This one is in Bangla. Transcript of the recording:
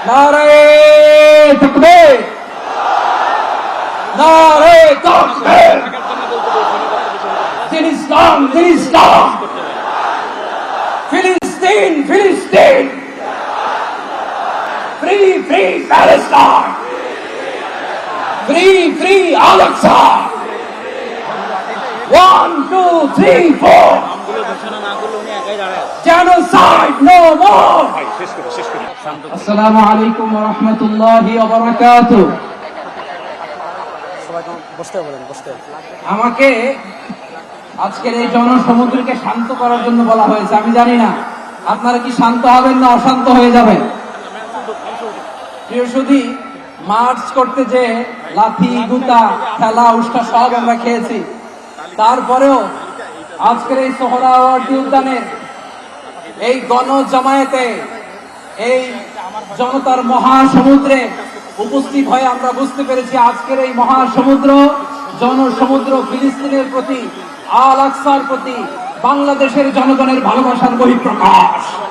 নারে তাকবীর, নারে তাকবীর। দিন ইসলাম, দিন ইসলাম। ফিলিস্তিন, ফিলিস্তিন। Free, free Palestine. Free, free Al Aqsa. 1 2 3 4 Genocide no more. Assalamu alaikum wa rahmatullahi wa barakatuh. আমাকে আজকের এই জনসমুদ্রকে শান্ত করার জন্য বলা হয়েছে। আমি জানি না আপনারা কি শান্ত হবেন না অশান্ত হয়ে যাবেন। প্রিয় সুধী, মার্চ করতে যে লাথি গুতা খেলা উষ্টা সব আমরা খেয়েছি, তারপরেও আজকের এই সোহরাওয়ার্দী উদ্যানের এই গণজমায়েতে এই জনতার মহাসমুদ্রে উপস্থিত হয়ে আমরা বুঝতে পেরেছি আজকের এই মহাসমুদ্র জনসমুদ্র ফিলিস্তিনের প্রতি, আল আকসার প্রতি বাংলাদেশের জনগণের ভালোবাসার বহিঃপ্রকাশ।